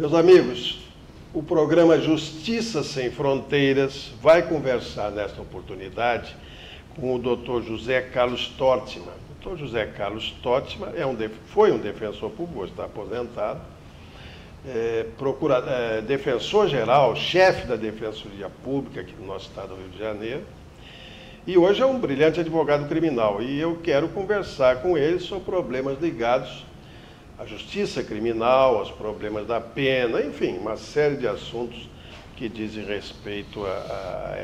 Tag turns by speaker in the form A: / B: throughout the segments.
A: Meus amigos, o programa Justiça Sem Fronteiras vai conversar nesta oportunidade com o Dr. José Carlos Tórtima. O Dr. José Carlos Tórtima foi um defensor público, está aposentado, defensor-geral, chefe da Defensoria Pública aqui no nosso estado do Rio de Janeiro, e hoje é um brilhante advogado criminal. E eu quero conversar com ele sobre problemas ligados à justiça criminal, aos problemas da pena, enfim, uma série de assuntos que dizem respeito a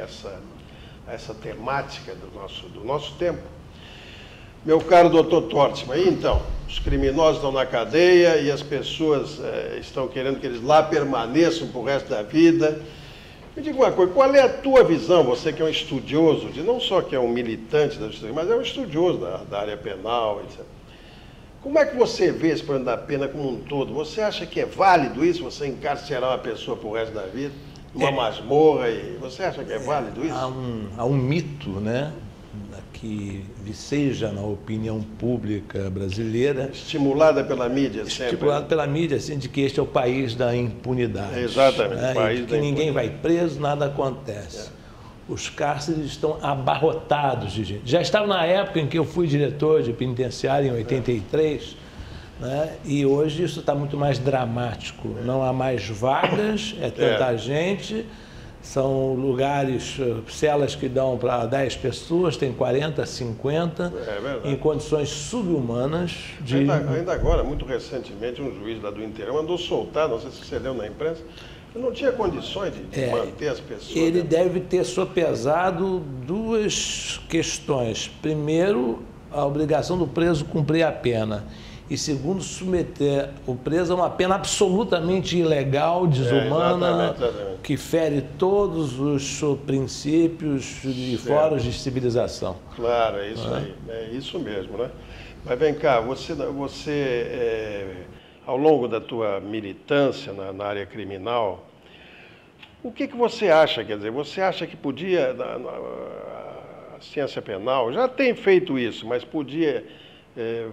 A: essa temática do nosso tempo. Meu caro doutor Tórtima, e então, os criminosos estão na cadeia e as pessoas estão querendo que eles lá permaneçam para o resto da vida. Me diga uma coisa, qual é a tua visão, você que é um estudioso, não só que é um militante da justiça, mas é um estudioso da área penal, etc. Como é que você vê esse problema da pena como um todo? Você acha que é válido isso, você encarcerar uma pessoa para o resto da vida, numa masmorra, e você acha que é válido isso?
B: Há um mito, né, que viceja na opinião pública brasileira.
A: Estimulada pela mídia sempre.
B: Estimulada pela mídia, assim, de que este é o país da impunidade.
A: Exatamente,
B: né?
A: o país da
B: que ninguém
A: impunidade.
B: vai preso, nada acontece. Os cárceres estão abarrotados de gente. Já estava na época em que eu fui diretor de penitenciário, em 83, né? E hoje isso está muito mais dramático. Não há mais vagas, é tanta gente, são lugares, celas que dão para 10 pessoas, tem 40, 50, em condições subhumanas.
A: Ainda agora, muito recentemente, um juiz lá do interior mandou soltar, não sei se você leu na imprensa, não tinha condições de manter as pessoas.
B: Ele deve ter sopesado duas questões. Primeiro, a obrigação do preso cumprir a pena. E segundo, submeter o preso a uma pena absolutamente ilegal, desumana,
A: exatamente.
B: que fere todos os princípios e fóruns de civilização.
A: Claro, é isso aí. É isso mesmo, né? Mas vem cá, você ao longo da tua militância na área criminal, o que você acha? Quer dizer, você acha que podia, a ciência penal já tem feito isso, mas podia,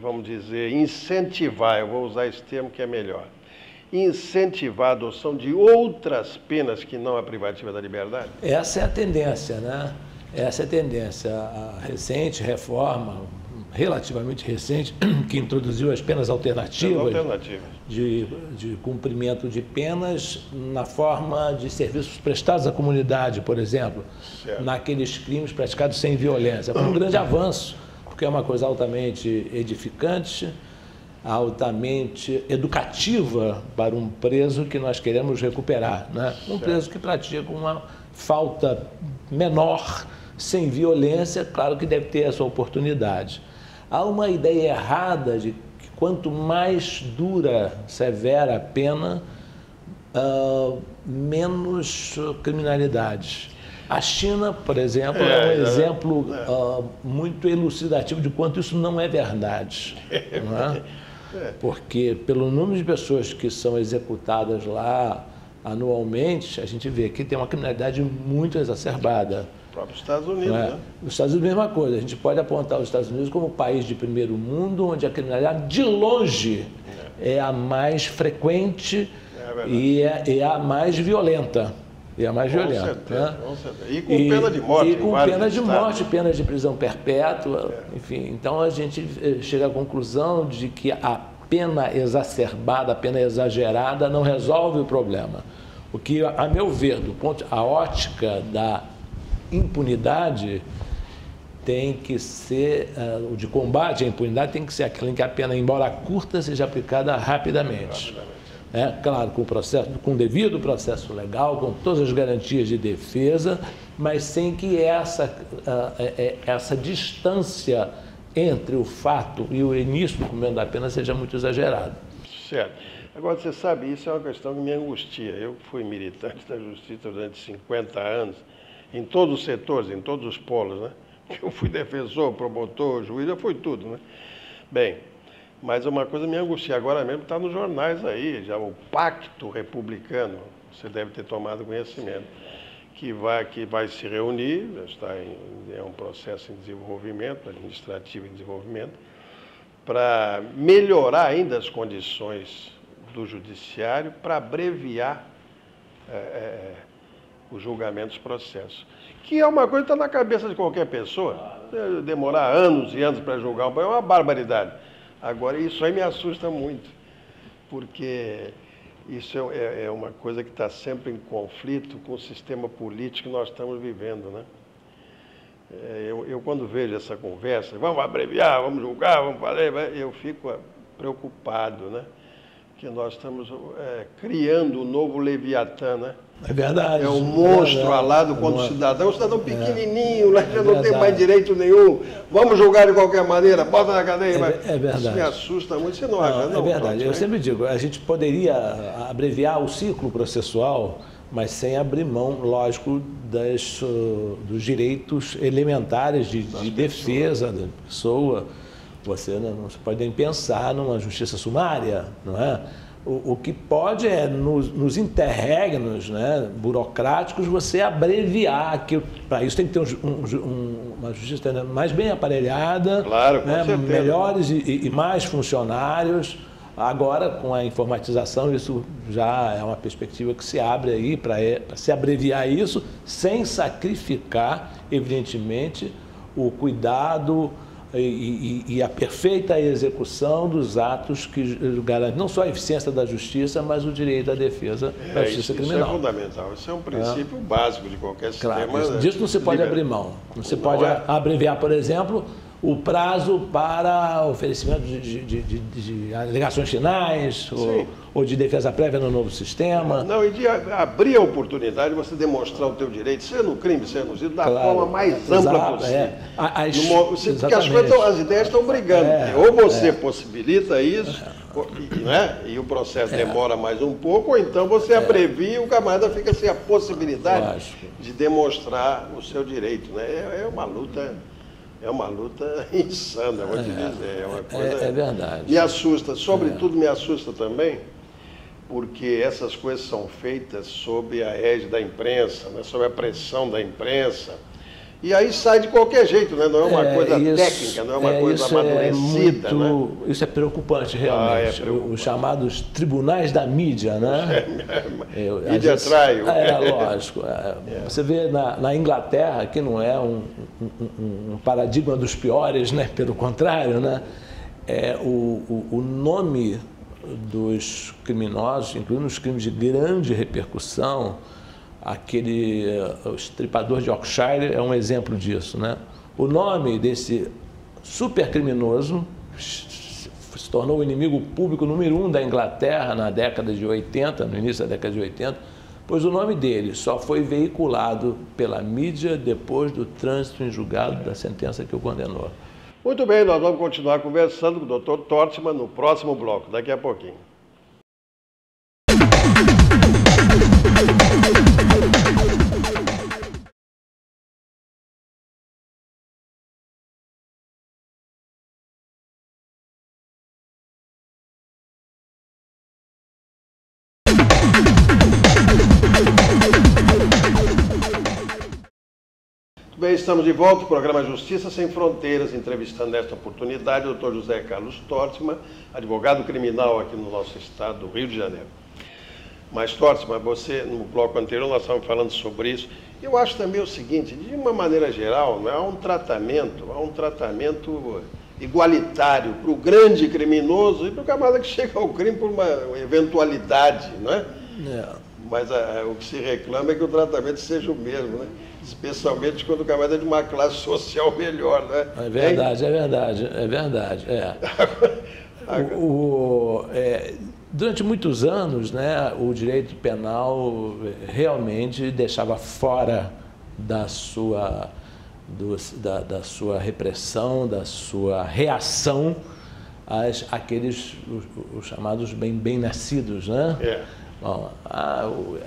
A: vamos dizer, incentivar, eu vou usar esse termo que é melhor, incentivar a adoção de outras penas que não a privativa da liberdade?
B: Essa é a tendência, né? Essa é a tendência. A recente reforma, relativamente recente, que introduziu as penas alternativas de cumprimento de penas na forma de serviços prestados à comunidade, por exemplo, naqueles crimes praticados sem violência. Foi um grande avanço, porque é uma coisa altamente edificante, altamente educativa para um preso que nós queremos recuperar, né? Um preso que pratica uma falta menor, sem violência, claro que deve ter essa oportunidade. Há uma ideia errada de que quanto mais dura, severa a pena, menos criminalidade. A China, por exemplo, é um exemplo muito elucidativo de quanto isso não é verdade. Não é? Porque pelo número de pessoas que são executadas lá anualmente, a gente vê que tem uma criminalidade muito exacerbada.
A: Os próprios Estados Unidos, né?
B: Os Estados Unidos, mesma coisa. A gente pode apontar os Estados Unidos como o país de primeiro mundo, onde a criminalidade, de longe, é a mais frequente e é a mais violenta. E a mais violenta.
A: Com certeza. E com pena de morte.
B: E com pena de morte, pena de prisão perpétua, enfim. Então a gente chega à conclusão de que a pena exacerbada, a pena exagerada não resolve o problema. O que, a meu ver, a ótica da impunidade tem que ser, o de combate à impunidade tem que ser aquele em que a pena, embora curta, seja aplicada rapidamente. Claro, com o devido processo legal, com todas as garantias de defesa, mas sem que essa distância entre o fato e o início do cumprimento da pena seja muito exagerada.
A: Certo. Agora, você sabe, isso é uma questão que me angustia. Eu fui militante da justiça durante 50 anos, em todos os setores, em todos os polos, né? Eu fui defensor, promotor, juiz, eu fui tudo, né? Bem, mas uma coisa me angustia, agora mesmo está nos jornais aí, já o Pacto Republicano, você deve ter tomado conhecimento, que vai se reunir, é um processo em desenvolvimento, administrativo em desenvolvimento, para melhorar ainda as condições, do judiciário para abreviar o julgamento dos processos. Que é uma coisa que está na cabeça de qualquer pessoa. Demorar anos e anos para julgar é uma barbaridade. Agora, isso aí me assusta muito, porque isso é uma coisa que está sempre em conflito com o sistema político que nós estamos vivendo, né? Eu quando vejo essa conversa, vamos abreviar, vamos julgar, vamos fazer, eu fico preocupado, né? Que nós estamos criando um novo Leviatã, né?
B: É verdade.
A: É um monstro alado contra o cidadão. O cidadão pequenininho, lá já não tem mais direito nenhum. Vamos julgar de qualquer maneira, bota na cadeia.
B: É verdade.
A: Isso me assusta muito, você não acha?
B: Não, é verdade. Eu sempre digo, a gente poderia abreviar o ciclo processual, mas sem abrir mão, lógico, dos direitos elementares de defesa da pessoa. Você não pode nem pensar numa justiça sumária, não é? O que pode é, nos interregnos, né, burocráticos, você abreviar. Para isso tem que ter uma justiça mais bem aparelhada,
A: claro,
B: né, melhores e mais funcionários. Agora, com a informatização, isso já é uma perspectiva que se abre aí para se abreviar isso, sem sacrificar, evidentemente, o cuidado e a perfeita execução dos atos que garantem não só a eficiência da justiça, mas o direito à defesa da justiça criminal.
A: Isso é fundamental, isso é um princípio básico de qualquer sistema.
B: Claro, disso não se pode abrir mão. Não se pode abreviar, por exemplo, o prazo para oferecimento de alegações finais ou de defesa prévia no novo sistema.
A: Não, e de abrir a oportunidade de você demonstrar o teu direito, seja no crime, seja no juízo, da forma mais ampla possível. Porque as ideias estão brigando. Ou você possibilita isso, né, e o processo demora mais um pouco, ou então você abrevia e o camarada fica sem a possibilidade de demonstrar o seu direito. Né? É uma luta... É uma luta insana, vou te dizer. É uma coisa...
B: É verdade.
A: Me assusta, sobretudo me assusta também, porque essas coisas são feitas sob a égide da imprensa, né? Sob a pressão da imprensa. E aí sai de qualquer jeito, né? Não é uma coisa técnica, não é uma coisa amadurecida. Né?
B: Isso é preocupante, realmente. Os chamados tribunais da mídia, né?
A: Mídia trial.
B: Lógico. Você vê na Inglaterra, que não é um paradigma dos piores, né? Pelo contrário, né? O nome dos criminosos, incluindo os crimes de grande repercussão, o estripador de Yorkshire é um exemplo disso, né? O nome desse supercriminoso se tornou o inimigo público número 1 da Inglaterra na década de 80, no início da década de 80, pois o nome dele só foi veiculado pela mídia depois do trânsito em julgado da sentença que o condenou.
A: Muito bem, nós vamos continuar conversando com o Dr. Tortman no próximo bloco, daqui a pouquinho. Bem, estamos de volta, o programa Justiça Sem Fronteiras, entrevistando nesta oportunidade o Dr. José Carlos Tortman, advogado criminal aqui no nosso estado do Rio de Janeiro. Mas, Tortman, você, no bloco anterior, nós estávamos falando sobre isso. Eu acho também o seguinte, de uma maneira geral, né, há um tratamento igualitário para o grande criminoso e para o camarada que chega ao crime por uma eventualidade, não é? Mas o que se reclama é que o tratamento seja o mesmo, né? Especialmente quando o camarada é de uma classe social melhor, né?
B: É verdade, é verdade. Durante muitos anos, né, o direito penal realmente deixava fora da sua repressão, da sua reação àqueles os chamados bem-nascidos, né? Bom,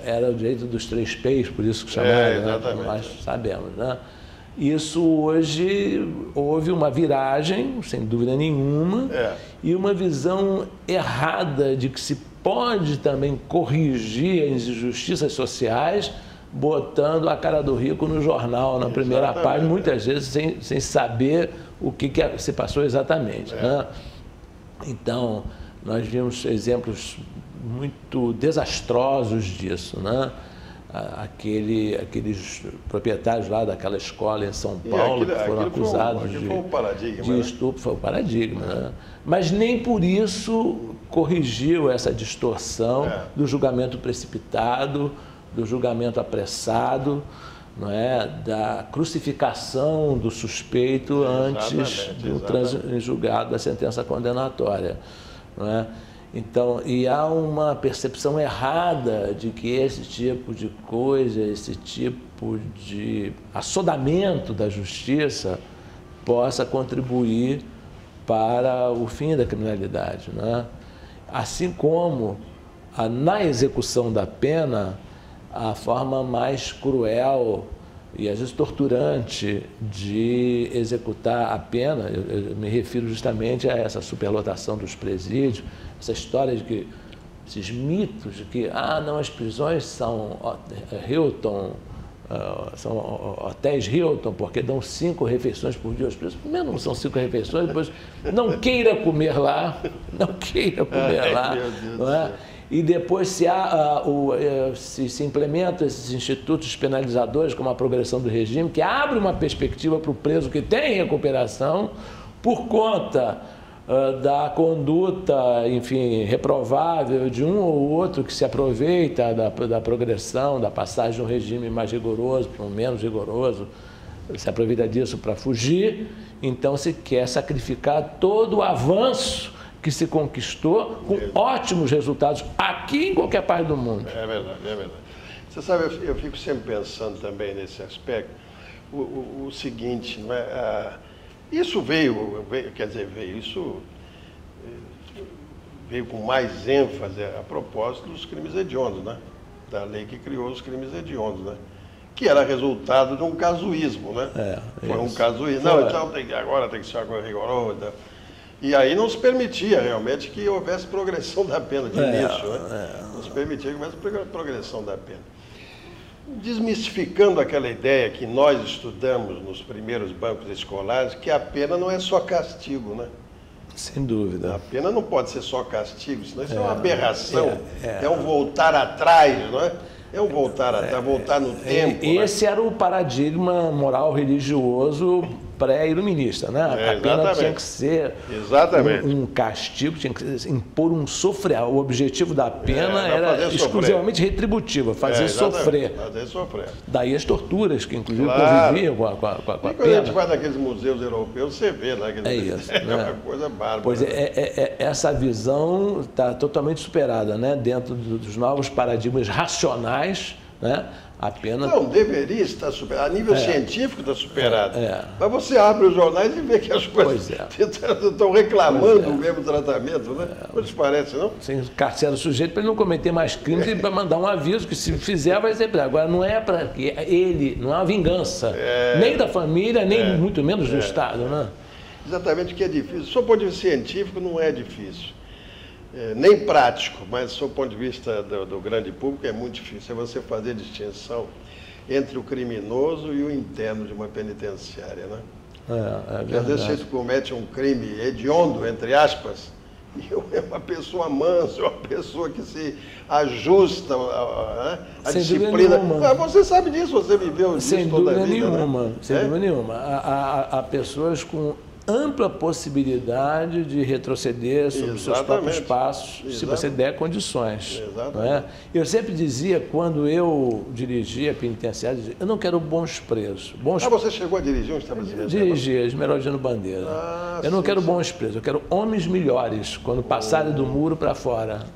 B: era o direito dos 3 P's, por isso que chamaram, né? Nós sabemos, né? Isso hoje houve uma viragem, sem dúvida nenhuma, e uma visão errada de que se pode também corrigir as injustiças sociais botando a cara do rico no jornal, na primeira página, muitas vezes sem saber o que se passou exatamente. Né? Então, nós vimos exemplos muito desastrosos disso, né? Aqueles proprietários lá daquela escola em São Paulo que foram acusados de estupro, foi o paradigma, né? Mas nem por isso corrigiu essa distorção do julgamento precipitado, do julgamento apressado, não é? Da crucificação do suspeito antes do trânsito em julgado da sentença condenatória, não é? Então, e há uma percepção errada de que esse tipo de coisa, esse tipo de assodamento da justiça possa contribuir para o fim da criminalidade, né? Assim como na execução da pena, a forma mais cruel e às vezes torturante de executar a pena, eu me refiro justamente a essa superlotação dos presídios, essa história de que, esses mitos de que, não, as prisões são Hilton, são hotéis Hilton, porque dão 5 refeições por dia aos presos. Primeiro não são 5 refeições, depois não queira comer lá, não queira comer lá, não é? E depois se implementam esses institutos penalizadores, como a progressão do regime, que abre uma perspectiva para o preso que tem recuperação por conta da conduta, enfim, reprovável de um ou outro que se aproveita da progressão, da passagem de um regime mais rigoroso para um menos rigoroso, se aproveita disso para fugir. Então se quer sacrificar todo o avanço que se conquistou com ótimos resultados aqui e em qualquer parte do mundo.
A: É verdade, é verdade. Você sabe, eu fico sempre pensando também nesse aspecto, o seguinte, não é? Isso veio, isso veio com mais ênfase a propósito dos crimes hediondos, né? Da lei que criou os crimes hediondos, né? Que era resultado de um casuísmo, né? Foi um casuísmo. Não, então agora tem que ser uma coisa rigorosa. E aí não se permitia realmente que houvesse progressão da pena de início, né? Não se permitia que houvesse progressão da pena. Desmistificando aquela ideia que nós estudamos nos primeiros bancos escolares, que a pena não é só castigo, né?
B: Sem dúvida.
A: A pena não pode ser só castigo, senão isso é uma aberração, é um voltar atrás, não é? É um voltar atrás, voltar no tempo.
B: Esse era o paradigma moral religioso pré-iluminista, né? A pena tinha que ser um castigo, tinha que impor um sofrimento. O objetivo da pena era exclusivamente retributiva, fazer sofrer.
A: Fazer sofrer.
B: Daí as torturas, que inclusive conviviam com a pena.
A: Quando a gente vai naqueles museus europeus, você vê, né?
B: Isso.
A: É uma coisa bárbara.
B: Pois essa visão está totalmente superada, né? Dentro dos novos paradigmas racionais, né? A pena...
A: Não, deveria estar superado. A nível científico está superado. Mas você abre os jornais e vê que as coisas estão reclamando o mesmo tratamento, né? Não te parece, não?
B: Sem encarcerar o sujeito para ele não cometer mais crimes e para mandar um aviso que se fizer vai ser preso. Agora não é para ele, não é uma vingança. Nem da família, nem muito menos do Estado, né?
A: Exatamente o que é difícil. Do seu ponto de vista científico não é difícil. Nem prático, mas do ponto de vista do grande público é muito difícil. É você fazer distinção entre o criminoso e o interno de uma penitenciária, né? Porque às vezes você comete um crime hediondo, entre aspas, e é uma pessoa mansa, uma pessoa que se ajusta à disciplina. Você sabe disso, você viveu isso toda a vida.
B: Sem dúvida nenhuma. Há pessoas com ampla possibilidade de retroceder sobre os seus próprios passos, se você der condições. Não é? Eu sempre dizia, quando eu dirigia a penitenciária, eu não quero bons presos.
A: Você chegou a dirigir um estabelecimento?
B: Dirigia, Esmeraldino Bandeira. Eu não quero bons presos, eu quero homens melhores, quando passarem do muro para fora.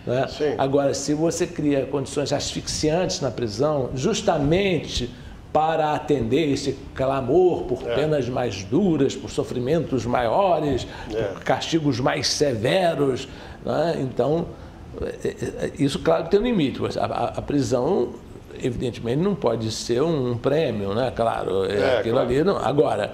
B: Né? Agora, se você cria condições asfixiantes na prisão, justamente para atender esse clamor por penas mais duras, por sofrimentos maiores, por castigos mais severos, né? Então, isso, claro, tem um limite. A prisão, evidentemente, não pode ser um prêmio, né? Claro, aquilo ali não. Agora,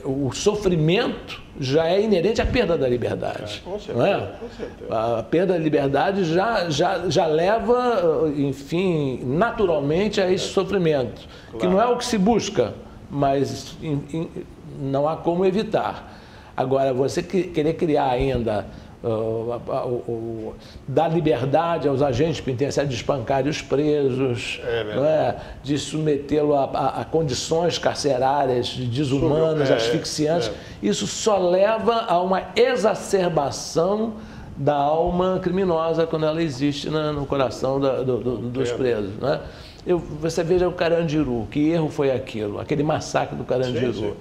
B: o sofrimento já é inerente à perda da liberdade.
A: Com certeza,
B: não é?
A: Com certeza.
B: A perda da liberdade já leva, enfim, naturalmente a esse sofrimento, que não é o que se busca, mas não há como evitar. Agora, você querer criar ainda, dar liberdade aos agentes penitenciários de espancarem os presos, não é? De submetê-lo a condições carcerárias desumanas, asfixiantes, isso só leva a uma exacerbação da alma criminosa quando ela existe no coração dos presos, né? Você veja o Carandiru, que erro foi aquilo, aquele massacre do Carandiru. Sim, sim.